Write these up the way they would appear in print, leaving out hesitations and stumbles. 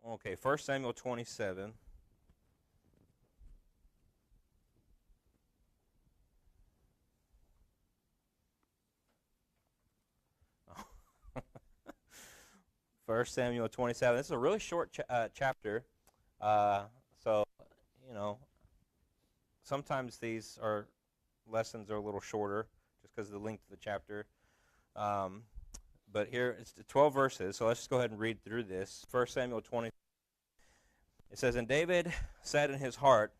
Okay, 1 Samuel 27. First Samuel 27. This is a really short chapter. Uh, so, you know, sometimes these are lessons are a little shorter just because of the length of the chapter. Um, but here it's 12 verses, so let's just go ahead and read through this. 1 Samuel 20. It says, And David said in his heart,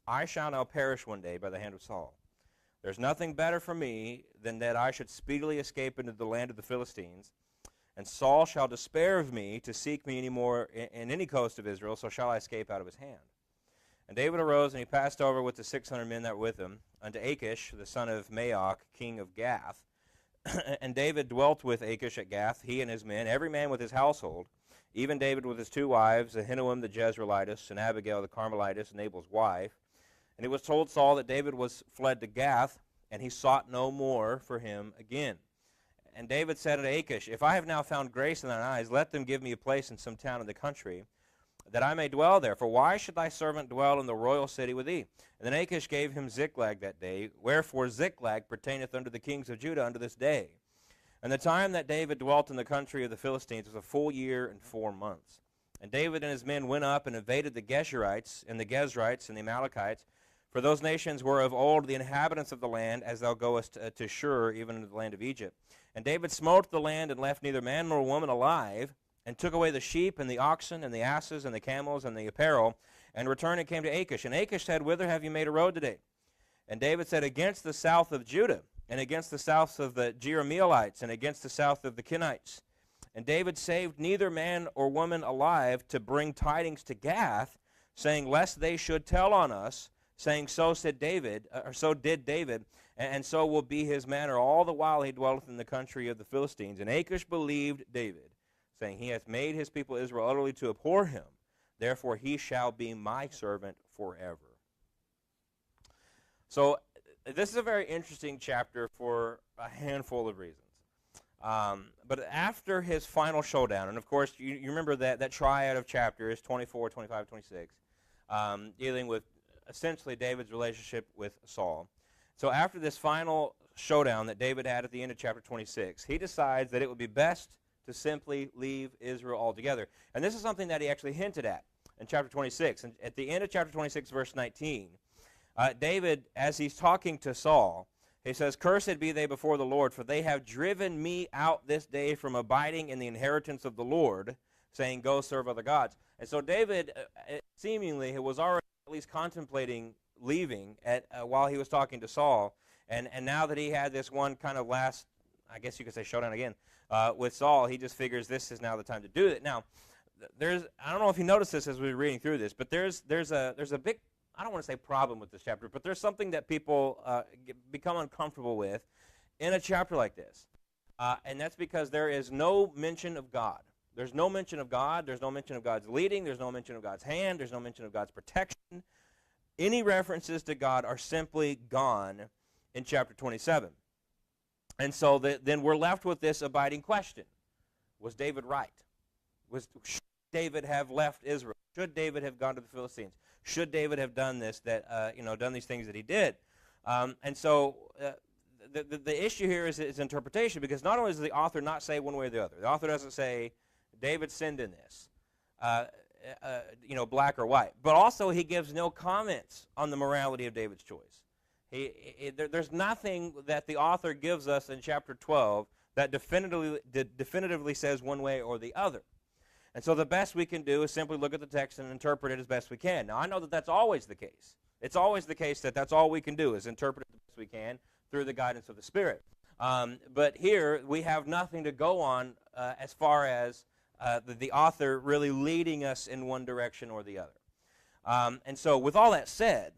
I shall now perish one day by the hand of Saul. There's nothing better for me than that I should speedily escape into the land of the Philistines. And Saul shall despair of me to seek me any more in any coast of Israel, so shall I escape out of his hand. And David arose, and he passed over with the 600 men that were with him unto Achish, the son of Maoch, king of Gath. And David dwelt with Achish at Gath, he and his men, every man with his household, even David with his two wives, Ahinoam the Jezreelitess, and Abigail the Carmelitess, Nabal's wife. And it was told Saul that David was fled to Gath, and he sought no more for him again. And David said unto Achish, If I have now found grace in thine eyes, let them give me a place in some town in the country, that I may dwell there. For why should thy servant dwell in the royal city with thee? And then Achish gave him Ziklag that day, wherefore Ziklag pertaineth unto the kings of Judah unto this day. And the time that David dwelt in the country of the Philistines was a full year and 4 months. And David and his men went up and invaded the Geshurites, and the Gezrites, and the Amalekites, for those nations were of old the inhabitants of the land, as thou goest to Shur, even into the land of Egypt. And David smote the land, and left neither man nor woman alive, and took away the sheep, and the oxen, and the asses, and the camels, and the apparel, and returned and came to Achish. And Achish said, Whither have you made a road today? And David said, Against the south of Judah, and against the south of the Jerahmeelites, and against the south of the Kenites. And David saved neither man or woman alive to bring tidings to Gath, saying, Lest they should tell on us, saying, So said David, or so did David, and so will be his manner all the while he dwelleth in the country of the Philistines. And Achish believed David, saying, He hath made his people Israel utterly to abhor him. Therefore he shall be my servant forever. So this is a very interesting chapter for a handful of reasons. But after his final showdown, and of course you remember that triad of chapters, 24, 25, 26, dealing with essentially David's relationship with Saul. So after this final showdown that David had at the end of chapter 26, he decides that it would be best to simply leave Israel altogether. And this is something that he actually hinted at in chapter 26. And at the end of chapter 26, verse 19, David, as he's talking to Saul, he says, Cursed be they before the Lord, for they have driven me out this day from abiding in the inheritance of the Lord, saying, Go serve other gods. And so David, seemingly, was already at least contemplating leaving while he was talking to Saul. And now that he had this one kind of last, I guess you could say showdown again, with Saul, he just figures this is now the time to do it. Now, I don't know if you noticed this as we were reading through this, but there's a big, I don't want to say problem with this chapter, but there's something that people become uncomfortable with in a chapter like this. And that's because there is no mention of God. There's no mention of God. There's no mention of God's leading. There's no mention of God's hand. There's no mention of God's protection. Any references to God are simply gone in chapter 27. And so then we're left with this abiding question. Was David right? Should David have left Israel? Should David have gone to the Philistines? Should David have done this, done these things that he did? And so the issue here is interpretation, because not only does the author not say one way or the other. The author doesn't say, David sinned in this, black or white. But also he gives no comments on the morality of David's choice. There's nothing that the author gives us in chapter 12 that definitively says one way or the other. And so the best we can do is simply look at the text and interpret it as best we can. Now, I know that that's always the case. It's always the case that that's all we can do is interpret it as best we can through the guidance of the Spirit. But here we have nothing to go on as far as the author really leading us in one direction or the other. And so with all that said,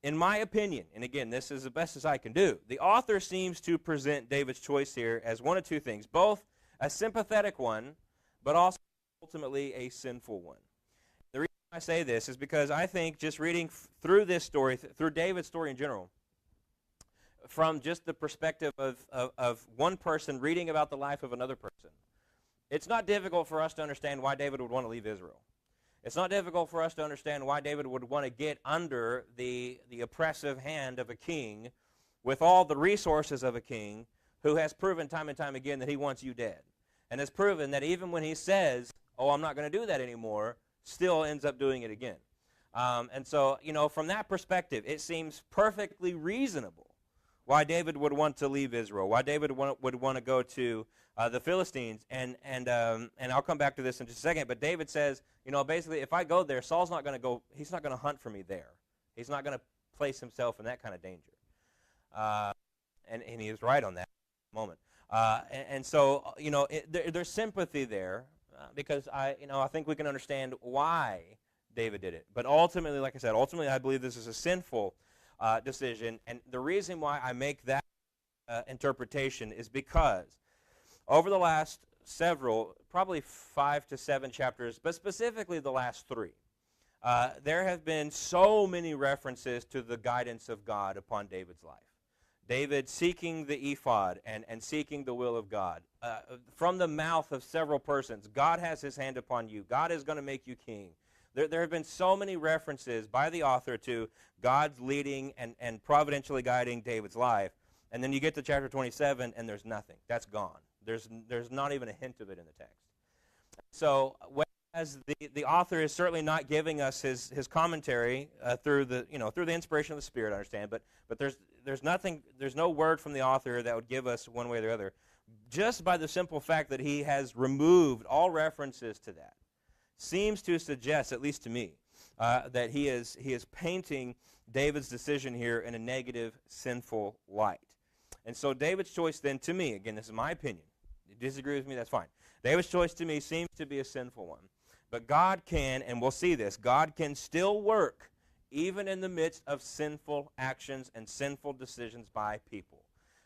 in my opinion, and again, this is the best as I can do, the author seems to present David's choice here as one of two things, both a sympathetic one, but also ultimately a sinful one. The reason I say this is because I think just reading through this story, through David's story in general, from just the perspective of one person reading about the life of another person, it's not difficult for us to understand why David would want to leave Israel. It's not difficult for us to understand why David would want to get under the oppressive hand of a king with all the resources of a king who has proven time and time again that he wants you dead. And has proven that even when he says, oh, I'm not going to do that anymore, still ends up doing it again. And so, from that perspective, it seems perfectly reasonable why David would want to leave Israel, why David would want to go to the Philistines. And I'll come back to this in just a second. But David says, basically, if I go there, Saul's not going to go, he's not going to hunt for me there. He's not going to place himself in that kind of danger. And he is right on that moment. So, there's sympathy there because I think we can understand why David did it. But ultimately, like I said, I believe this is a sinful decision. And the reason why I make that interpretation is because over the last several, probably 5 to 7 chapters, but specifically the last 3, there have been so many references to the guidance of God upon David's life. David seeking the ephod and seeking the will of God. From the mouth of several persons, God has his hand upon you. God is going to make you king. There have been so many references by the author to God's leading and providentially guiding David's life. And then you get to chapter 27, and there's nothing. That's gone. There's not even a hint of it in the text. So whereas the author is certainly not giving us his commentary through the inspiration of the Spirit, I understand, but there's nothing, there's no word from the author that would give us one way or the other, just by the simple fact that he has removed all references to that. Seems to suggest, at least to me, that he is painting David's decision here in a negative, sinful light. And so David's choice then, to me, again, this is my opinion. You disagree with me, that's fine. David's choice to me seems to be a sinful one. But God can, and we'll see this, God can still work even in the midst of sinful actions and sinful decisions by people.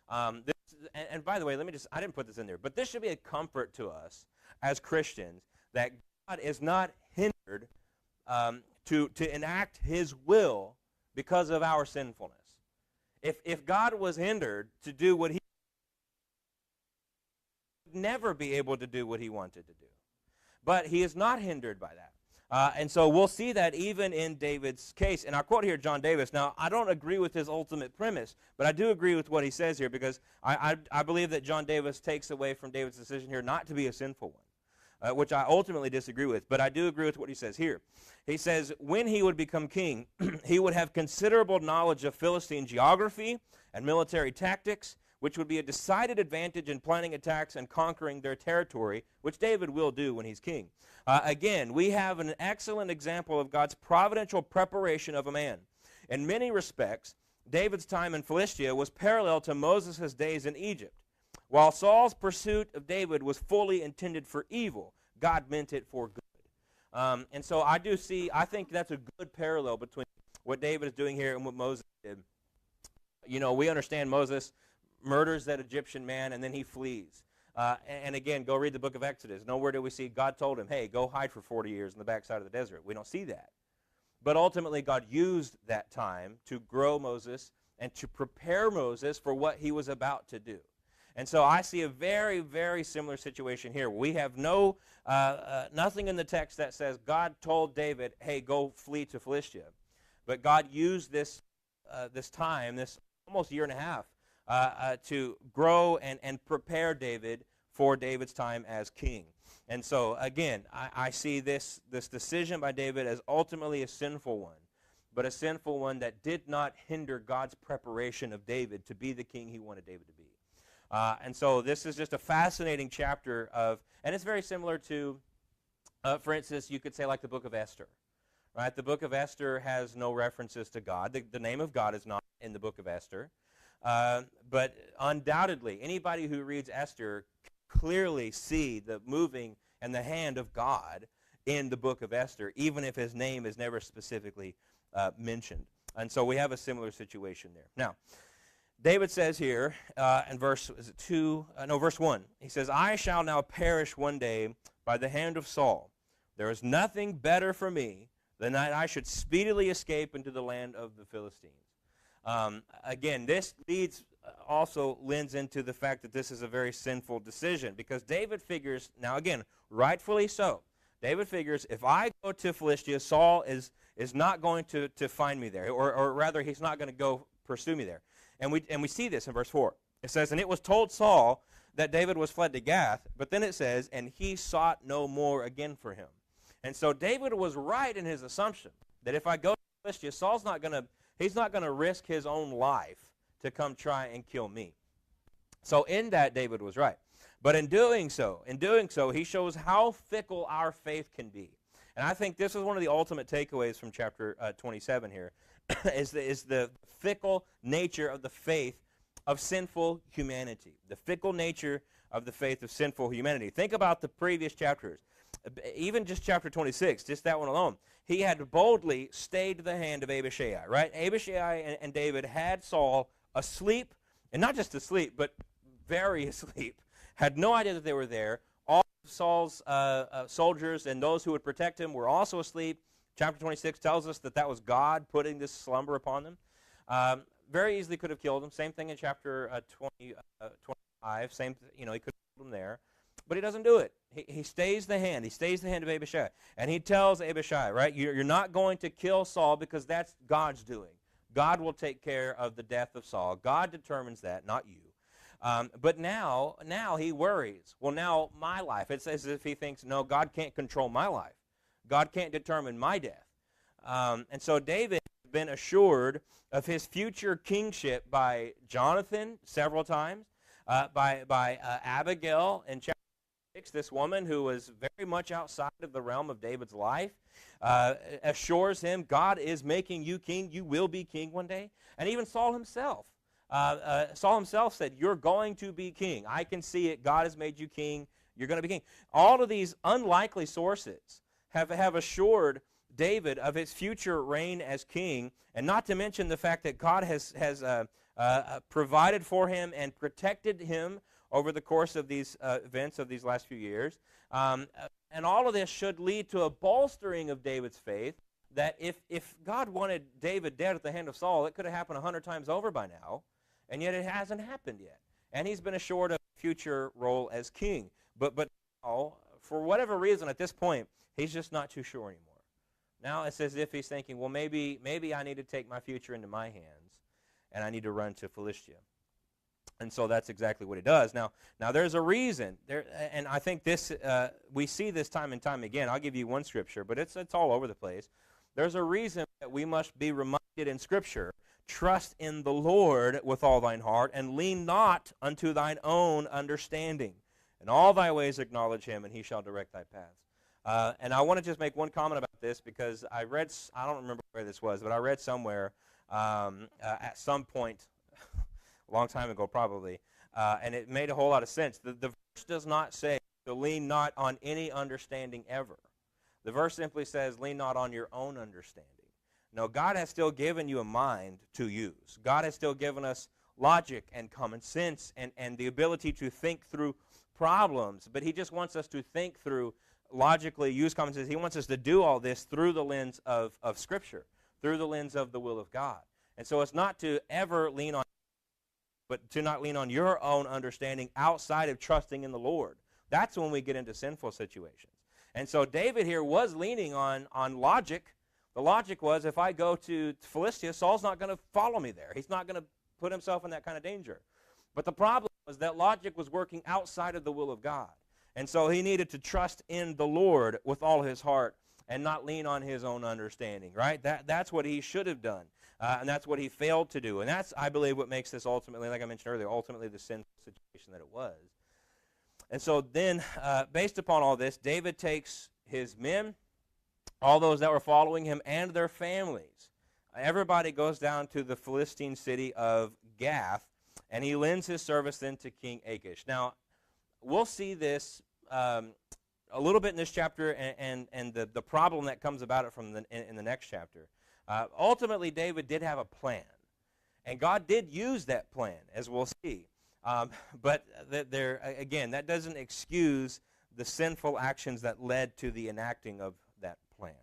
And by the way, I didn't put this in there, but this should be a comfort to us as Christians that God is not hindered to enact his will because of our sinfulness. If God was hindered to do what he would never be able to do what he wanted to do. But he is not hindered by that. And so we'll see that even in David's case. And I'll quote here John Davis. Now, I don't agree with his ultimate premise, but I do agree with what he says here because I believe that John Davis takes away from David's decision here not to be a sinful one. Which I ultimately disagree with, but I do agree with what he says here. He says, when he would become king, he would have considerable knowledge of Philistine geography and military tactics, which would be a decided advantage in planning attacks and conquering their territory, which David will do when he's king. Again, we have an excellent example of God's providential preparation of a man. In many respects, David's time in Philistia was parallel to Moses' days in Egypt. While Saul's pursuit of David was fully intended for evil, God meant it for good. And so I think that's a good parallel between what David is doing here and what Moses did. We understand Moses murders that Egyptian man and then he flees. And again, go read the book of Exodus. Nowhere do we see God told him, hey, go hide for 40 years in the backside of the desert. We don't see that. But ultimately, God used that time to grow Moses and to prepare Moses for what he was about to do. And so I see a very, very similar situation here. We have nothing in the text that says God told David, hey, go flee to Philistia. But God used this time, this almost year and a half, to grow and prepare David for David's time as king. And so, again, I see this decision by David as ultimately a sinful one, but a sinful one that did not hinder God's preparation of David to be the king he wanted David to be. And so this is just a fascinating chapter and it's very similar to, for instance, you could say like the book of Esther. Right? The book of Esther has no references to God. The name of God is not in the book of Esther. But undoubtedly, anybody who reads Esther clearly see the moving and the hand of God in the book of Esther, even if his name is never specifically mentioned. And so we have a similar situation there. Now, David says here in verse 1, he says, I shall now perish one day by the hand of Saul. There is nothing better for me than that I should speedily escape into the land of the Philistines. Again, this also lends into the fact that this is a very sinful decision because David figures, now again, rightfully so, David figures, if I go to Philistia, Saul is not going to find me there, or rather, he's not going to go pursue me there. And we see this in verse 4. It says, and it was told Saul that David was fled to Gath, but then it says, and he sought no more again for him. And so David was right in his assumption that if I go to Philistia, Saul's not going to risk his own life to come try and kill me. So in that, David was right. But in doing so, he shows how fickle our faith can be. And I think this is one of the ultimate takeaways from chapter 27 here, is the fickle nature of the faith of sinful humanity. The fickle nature of the faith of sinful humanity. Think about the previous chapters. Even just chapter 26, just that one alone. He had boldly stayed the hand of Abishai, right? Abishai and David had Saul asleep, and not just asleep, but very asleep. Had no idea that they were there. All of Saul's soldiers and those who would protect him were also asleep. Chapter 26 tells us that was God putting this slumber upon them. Very easily could have killed him. Same thing in chapter 25. He could have killed him there. But he doesn't do it. He stays the hand. He stays the hand of Abishai. And he tells Abishai, right, you're not going to kill Saul because that's God's doing. God will take care of the death of Saul. God determines that, not you. But now he worries. Well, now my life. It's as if he thinks, no, God can't control my life. God can't determine my death. And so David has been assured of his future kingship by Jonathan several times, by Abigail in chapter 6, this woman who was very much outside of the realm of David's life, assures him, God is making you king. You will be king one day. And even Saul himself. Saul himself said, you're going to be king. I can see it. God has made you king. You're going to be king. All of these unlikely sources have assured David of his future reign as king, and not to mention the fact that God has provided for him and protected him over the course of these events of these last few years. And all of this should lead to a bolstering of David's faith, that if God wanted David dead at the hand of Saul, it could have happened 100 times over by now, and yet it hasn't happened yet. And he's been assured of a future role as king. But now, for whatever reason at this point, he's just not too sure anymore. Now it's as if he's thinking, well, maybe I need to take my future into my hands, and I need to run to Philistia. And so that's exactly what he does. Now there's a reason, and I think this we see this time and time again. I'll give you one scripture, but it's all over the place. There's a reason that we must be reminded in Scripture, trust in the Lord with all thine heart, and lean not unto thine own understanding. In all thy ways acknowledge him, and he shall direct thy paths. And I want to just make one comment about this, because I don't remember where this was, but I read somewhere at some point, a long time ago probably, and it made a whole lot of sense. The verse does not say to lean not on any understanding ever. The verse simply says, lean not on your own understanding. No, God has still given you a mind to use. God has still given us logic and common sense and the ability to think through problems, but he just wants us to think through logically, use common sense. He wants us to do all this through the lens of Scripture, through the lens of the will of God. And so it's not to ever lean on, but to not lean on your own understanding outside of trusting in the Lord. That's when we get into sinful situations. And so David here was leaning on logic. The logic was, if I go to Philistia, Saul's not going to follow me there. He's not going to put himself in that kind of danger. But the problem was that logic was working outside of the will of God. And so he needed to trust in the Lord with all his heart and not lean on his own understanding, right? That's what he should have done, and that's what he failed to do. And that's, I believe, what makes this ultimately, like I mentioned earlier, ultimately the sinful situation that it was. And so then, based upon all this, David takes his men, all those that were following him, and their families. Everybody goes down to the Philistine city of Gath, and he lends his service then to King Achish. Now, we'll see this a little bit in this chapter, and the problem that comes about it from in the next chapter. Ultimately, David did have a plan, and God did use that plan, as we'll see. But again, that doesn't excuse the sinful actions that led to the enacting of that plan.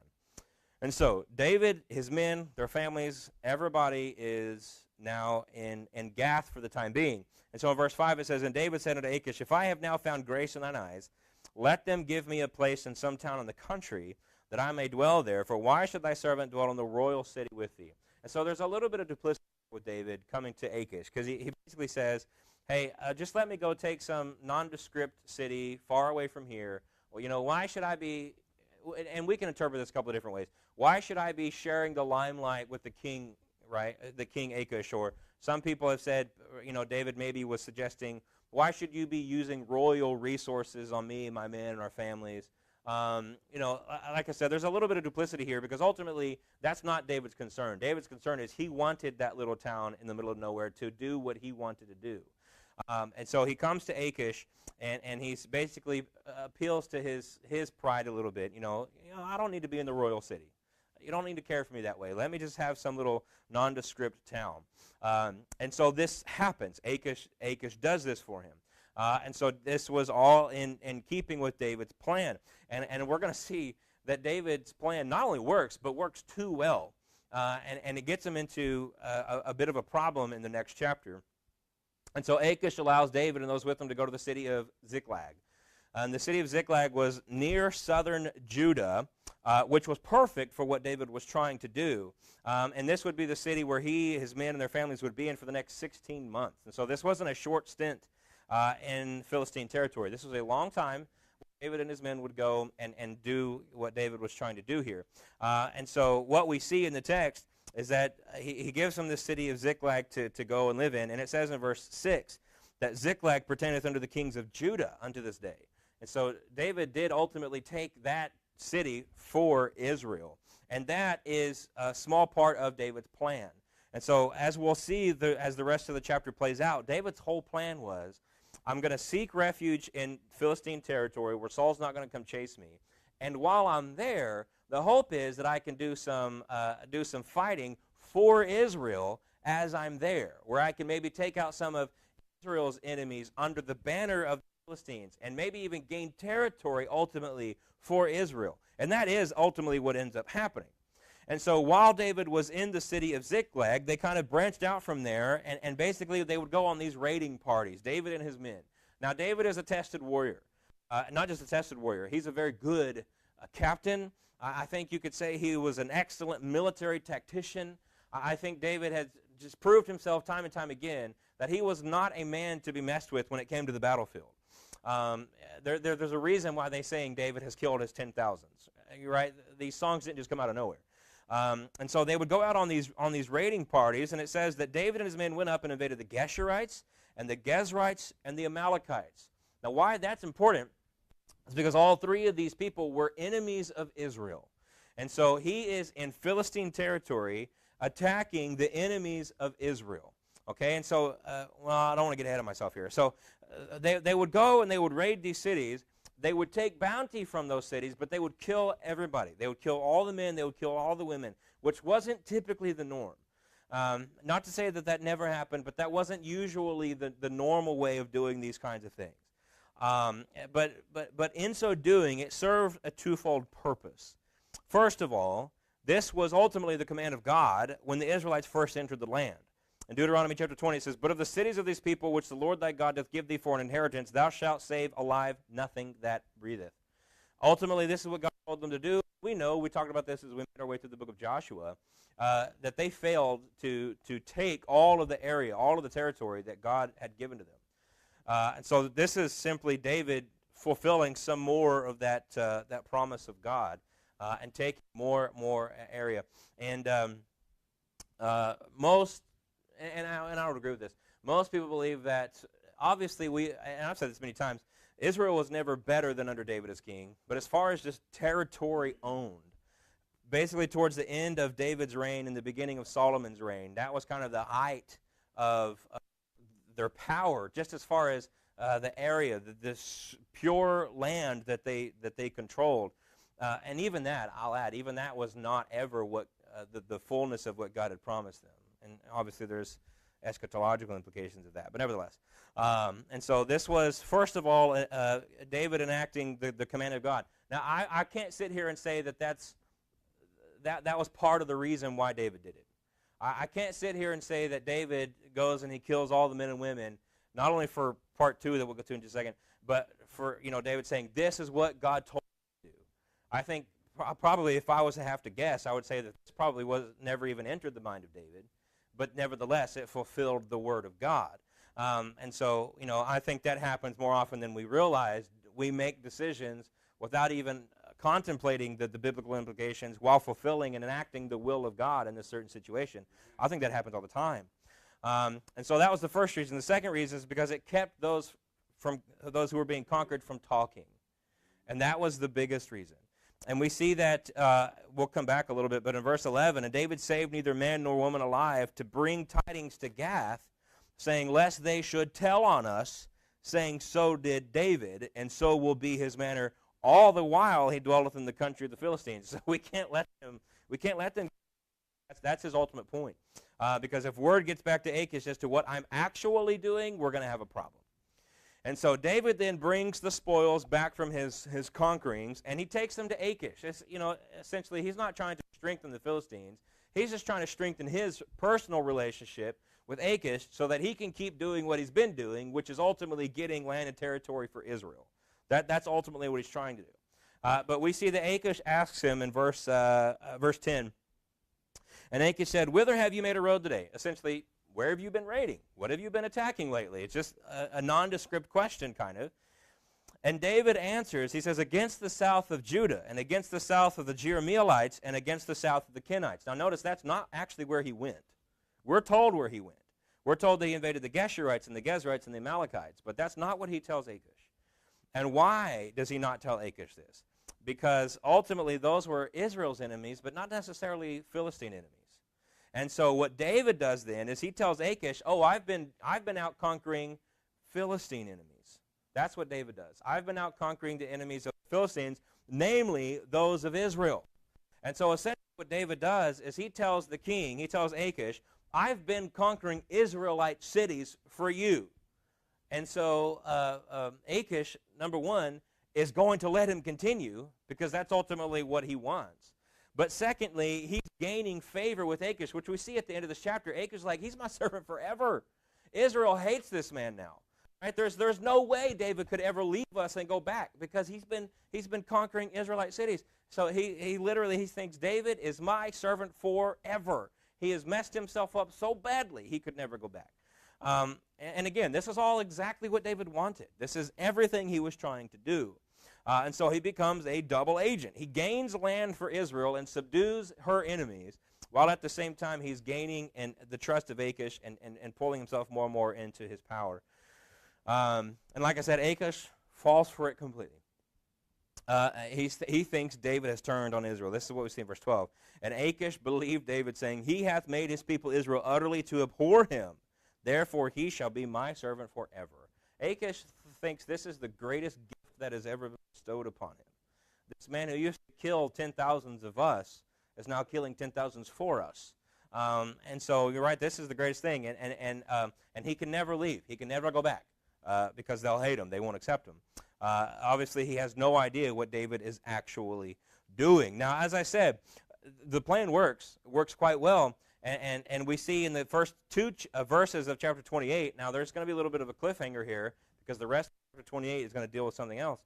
And so David, his men, their families, everybody is now in Gath for the time being. And so in verse 5 it says, and David said unto Achish, if I have now found grace in thine eyes, Let them give me a place in some town in the country, that I may dwell there. For why should thy servant dwell in the royal city with thee? And so there's a little bit of duplicity with David coming to Achish, because he basically says, hey, just let me go take some nondescript city far away from here. Well, why should I be, and we can interpret this a couple of different ways. Why should I be sharing the limelight with the king, right, the king Achish? Or some people have said, David maybe was suggesting, why should you be using royal resources on me, my men, and our families? Like I said, there's a little bit of duplicity here, because ultimately that's not David's concern. David's concern is he wanted that little town in the middle of nowhere to do what he wanted to do. And so he comes to Achish, and he's basically appeals to his pride a little bit. I don't need to be in the royal city. You don't need to care for me that way. Let me just have some little nondescript town. And so this happens. Achish does this for him. And so this was all in keeping with David's plan. And we're going to see that David's plan not only works, but works too well. And it gets him into a bit of a problem in the next chapter. And so Achish allows David and those with him to go to the city of Ziklag. And the city of Ziklag was near southern Judah, which was perfect for what David was trying to do. And this would be the city where he, his men, and their families would be in for the next 16 months. And so this wasn't a short stint in Philistine territory. This was a long time where David and his men would go and do what David was trying to do here. And so what we see in the text is that he gives them the city of Ziklag to go and live in. And it says in verse 6 that Ziklag pertaineth unto the kings of Judah unto this day. And so David did ultimately take that city for Israel. And that is a small part of David's plan. And so as we'll see as the rest of the chapter plays out, David's whole plan was, I'm going to seek refuge in Philistine territory where Saul's not going to come chase me. And while I'm there, the hope is that I can do some fighting for Israel as I'm there, where I can maybe take out some of Israel's enemies under the banner of the Philistines, and maybe even gain territory ultimately for Israel. And that is ultimately what ends up happening. And so while David was in the city of Ziklag, they kind of branched out from there, and basically they would go on these raiding parties, David and his men. Now, David is a tested warrior. Not just a tested warrior. He's a very good captain. I think you could say he was an excellent military tactician. I think David has just proved himself time and time again that he was not a man to be messed with when it came to the battlefield. There's a reason why they saying David has killed his 10,000s. You're right. These songs didn't just come out of nowhere. And so they would go out on these raiding parties, and it says that David and his men went up and invaded the Geshurites and the Gezrites and the Amalekites. Now, why that's important is because all three of these people were enemies of Israel. And so he is in Philistine territory attacking the enemies of Israel. Okay, and so, I don't want to get ahead of myself here. So they would go and they would raid these cities. They would take bounty from those cities, but they would kill everybody. They would kill all the men. They would kill all the women, which wasn't typically the norm. Not to say that that never happened, but that wasn't usually the normal way of doing these kinds of things. But in so doing, it served a twofold purpose. First of all, this was ultimately the command of God when the Israelites first entered the land. In Deuteronomy chapter 20, it says, But of the cities of these people which the Lord thy God doth give thee for an inheritance, thou shalt save alive nothing that breatheth. Ultimately, this is what God told them to do. We know, we talked about this as we made our way through the book of Joshua, that they failed to take all of the area, all of the territory that God had given to them. And so this is simply David fulfilling some more of that promise of God and taking more area. And most, and I would agree with this, most people believe that obviously and I've said this many times, Israel was never better than under David as king, but as far as just territory owned, basically towards the end of David's reign and the beginning of Solomon's reign, that was kind of the height of their power, just as far as the area, this pure land that they controlled. And even that, I'll add, even that was not ever what the fullness of what God had promised them. And obviously there's eschatological implications of that, but nevertheless. And so this was, first of all, David enacting the command of God. Now, I can't sit here and say that was part of the reason why David did it. I can't sit here and say that David goes and he kills all the men and women not only for part 2 that we'll go to in just a second, but for, David saying, this is what God told me to do. I think probably if I was to have to guess, I would say that this probably never even entered the mind of David, but nevertheless, it fulfilled the word of God. And so, I think that happens more often than we realize. We make decisions without even contemplating the biblical implications while fulfilling and enacting the will of God in a certain situation. I think that happens all the time. And so that was the first reason. The second reason is because it kept those who were being conquered from talking. And that was the biggest reason. And we see that, we'll come back a little bit, but in verse 11, and David saved neither man nor woman alive to bring tidings to Gath, saying, lest they should tell on us, saying, so did David, and so will be his manner all the while he dwelleth in the country of the Philistines. So we can't let them. That's his ultimate point. Because if word gets back to Achish as to what I'm actually doing, we're going to have a problem. And so David then brings the spoils back from his conquerings, and he takes them to Achish. Essentially, he's not trying to strengthen the Philistines. He's just trying to strengthen his personal relationship with Achish so that he can keep doing what he's been doing, which is ultimately getting land and territory for Israel. That's ultimately what he's trying to do. But we see that Achish asks him in verse 10, and Achish said, whither have you made a road today? Essentially, where have you been raiding? What have you been attacking lately? It's just a nondescript question, kind of. And David answers, he says, against the south of Judah, and against the south of the Jerahmeelites, and against the south of the Kenites. Now notice, that's not actually where he went. We're told where he went. We're told that he invaded the Geshurites and the Gezrites and the Amalekites, but that's not what he tells Achish. And why does he not tell Achish this? Because ultimately those were Israel's enemies, but not necessarily Philistine enemies. And so what David does then is he tells Achish, oh, I've been out conquering Philistine enemies. That's what David does. I've been out conquering the enemies of the Philistines, namely those of Israel. And so essentially what David does is he tells the king, he tells Achish, I've been conquering Israelite cities for you. And so Achish, number one, is going to let him continue because that's ultimately what he wants. But secondly, he's gaining favor with Achish, which we see at the end of this chapter. Achish is like, he's my servant forever. Israel hates this man now. Right? There's no way David could ever leave us and go back because he's been conquering Israelite cities. So he literally thinks David is my servant forever. He has messed himself up so badly he could never go back. And again, this is all exactly what David wanted. This is everything he was trying to do. And so he becomes a double agent. He gains land for Israel and subdues her enemies, while at the same time he's gaining the trust of Achish and pulling himself more and more into his power. And like I said, Achish falls for it completely. He thinks David has turned on Israel. This is what we see in verse 12. And Achish believed David, saying, he hath made his people Israel utterly to abhor him. Therefore he shall be my servant forever. Achish thinks this is the greatest gift that has ever been bestowed upon him. This man who used to kill 10,000s of us is now killing 10,000s for us. And so you're right, this is the greatest thing. And he can never leave. He can never go back because they'll hate him. They won't accept him. Obviously, he has no idea what David is actually doing. Now, as I said, the plan works quite well. And we see in the first two verses of chapter 28, now there's going to be a little bit of a cliffhanger here because the rest of chapter 28 is going to deal with something else.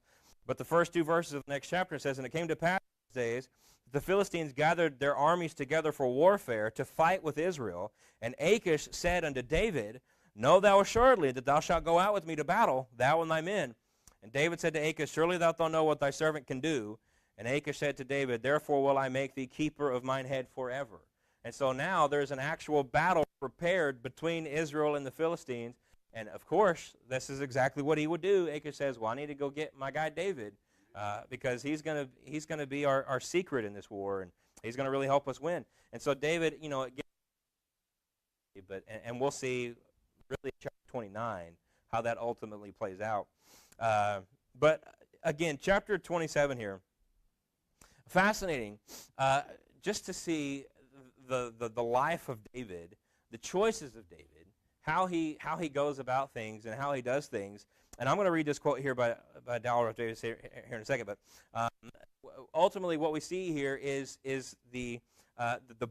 But the first two verses of the next chapter says, and it came to pass in those days, the Philistines gathered their armies together for warfare to fight with Israel. And Achish said unto David, know thou assuredly that thou shalt go out with me to battle, thou and thy men. And David said to Achish, surely thou wilt know what thy servant can do. And Achish said to David, therefore will I make thee keeper of mine head forever. And so now there's an actual battle prepared between Israel and the Philistines. And of course, this is exactly what he would do. Achish says, well, I need to go get my guy David because he's going to be our secret in this war, and he's going to really help us win. And so David, and we'll see really in chapter 29 how that ultimately plays out. But again, chapter 27 here, fascinating just to see the life of David, the choices of David, how he goes about things and how he does things. And I'm going to read this quote here by Dalrymple Davis here in a second. But ultimately, what we see here is the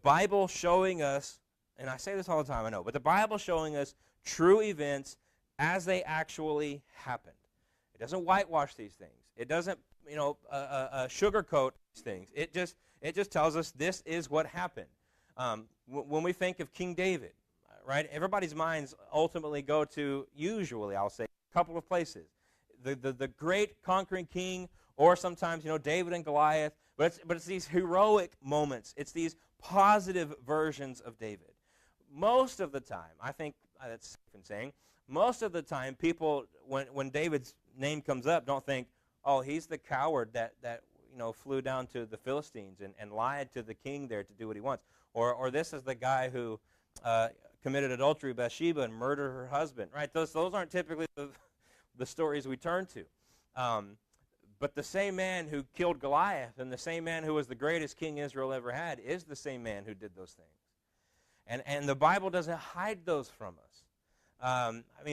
Bible showing us, and I say this all the time, I know, but the Bible showing us true events as they actually happened. It doesn't whitewash these things. It doesn't, sugarcoat these things. It just tells us this is what happened. When we think of King David, right, everybody's minds ultimately go to, usually I'll say, a couple of places. The great conquering king, or sometimes, David and Goliath, but it's these heroic moments. It's these positive versions of David. Most of the time, I think that's safe in saying, most of the time people, when David's name comes up, don't think, oh, he's the coward that flew down to the Philistines and lied to the king there to do what he wants. Or this is the guy who committed adultery with Bathsheba and murdered her husband. Right? Those aren't typically the stories we turn to. But the same man who killed Goliath and the same man who was the greatest king Israel ever had is the same man who did those things. And the Bible doesn't hide those from us.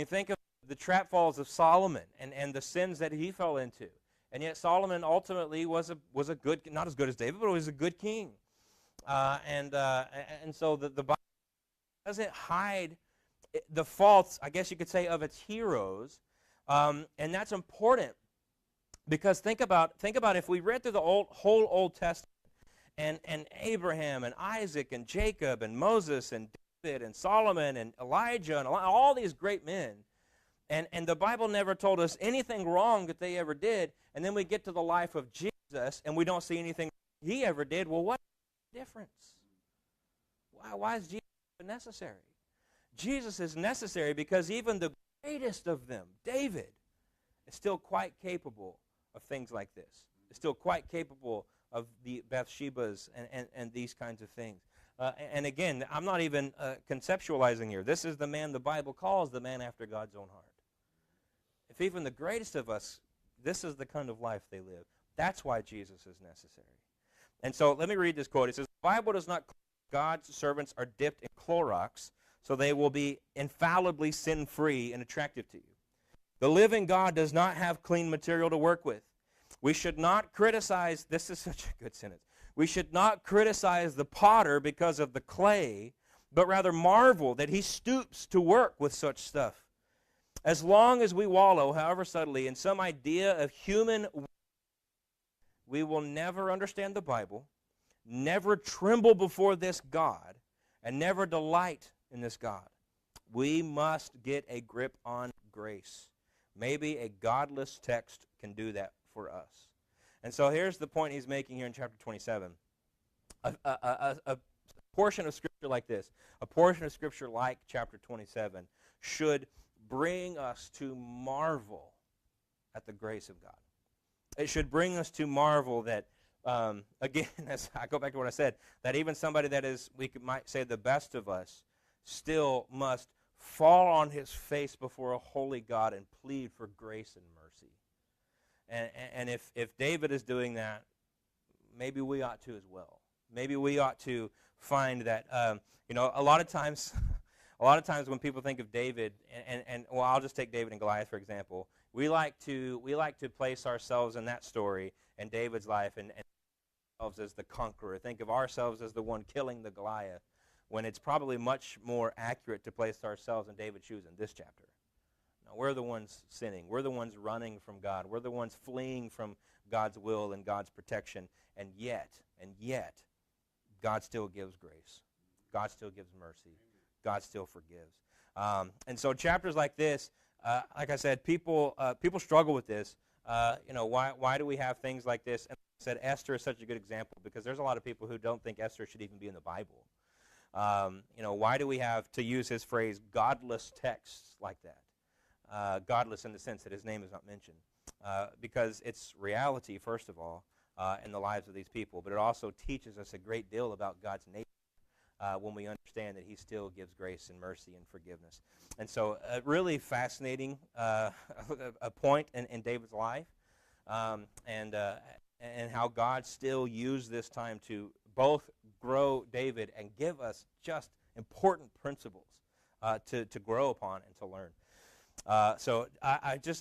Think of the trap falls of Solomon and the sins that he fell into. And yet Solomon ultimately was a good, not as good as David, but he was a good king. And so the Bible doesn't hide the faults, I guess you could say, of its heroes. And that's important because think about if we read through the whole Old Testament and Abraham and Isaac and Jacob and Moses and David and Solomon and Elijah and all these great men, and the Bible never told us anything wrong that they ever did, and then we get to the life of Jesus and we don't see anything he ever did. Well, what's the difference? Why is Jesus necessary? Jesus is necessary because even the greatest of them, David, is still quite capable of things like this. Is still quite capable of the Bathshebas and these kinds of things. And again, I'm not even conceptualizing here. This is the man the Bible calls the man after God's own heart. If even the greatest of us, this is the kind of life they live. That's why Jesus is necessary. And so let me read this quote. It says, the Bible does not claim God's servants are dipped in Clorox, so they will be infallibly sin-free and attractive to you. The living God does not have clean material to work with. We should not criticize, this is such a good sentence, we should not criticize the potter because of the clay, but rather marvel that he stoops to work with such stuff. As long as we wallow, however subtly, in some idea of human, we will never understand the Bible, never tremble before this God, and never delight in this God. We must get a grip on grace. Maybe a godless text can do that for us. And so here's the point he's making here in chapter 27. A portion of Scripture like this, a portion of Scripture like chapter 27, should bring us to marvel at the grace of God. It should bring us to marvel that, again, as I go back to what I said, that even somebody that is, might say, the best of us, still must fall on his face before a holy God and plead for grace and mercy. And if David is doing that, maybe we ought to as well. Maybe we ought to find that, a lot of times when people think of David, and well, I'll just take David and Goliath for example. We like to place ourselves in that story and David's life and ourselves as the conqueror. Think of ourselves as the one killing the Goliath, when it's probably much more accurate to place ourselves in David's shoes in this chapter. Now, we're the ones sinning. We're the ones running from God. We're the ones fleeing from God's will and God's protection. And yet, God still gives grace. God still gives mercy. God still forgives. And so chapters like this, like I said, people struggle with this. Why do we have things like this? And I said Esther is such a good example because there's a lot of people who don't think Esther should even be in the Bible. Why do we have, to use his phrase, godless texts like that? Godless in the sense that his name is not mentioned. Because it's reality, first of all, in the lives of these people. But it also teaches us a great deal about God's nature when we understand that he still gives grace and mercy and forgiveness. And so a really fascinating a point in David's life and how God still used this time to both grow David and give us just important principles to grow upon and to learn. So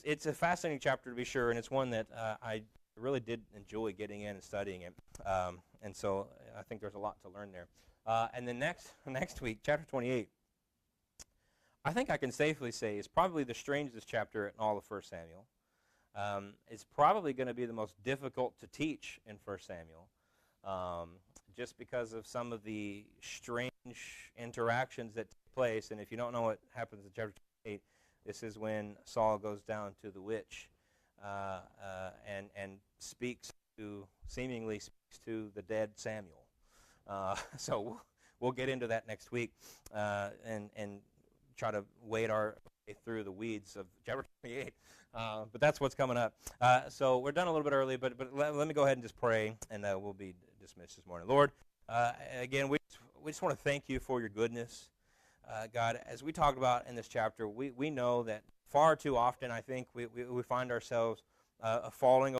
it's a fascinating chapter to be sure, and it's one that I really did enjoy getting in and studying it. And so I think there's a lot to learn there. And then next week, chapter 28, I think I can safely say it's probably the strangest chapter in all of 1 Samuel. It's probably going to be the most difficult to teach in 1 Samuel, just because of some of the strange interactions that take place. And if you don't know what happens in chapter 28, this is when Saul goes down to the witch and seemingly speaks to the dead Samuel. So we'll get into that next week and try to wade our way through the weeds of chapter 28. But that's what's coming up. So we're done a little bit early, but let me go ahead and just pray, and we'll be dismissed this morning. Lord, again, we just want to thank you for your goodness. God, as we talked about in this chapter, we know that far too often, I think, we find ourselves falling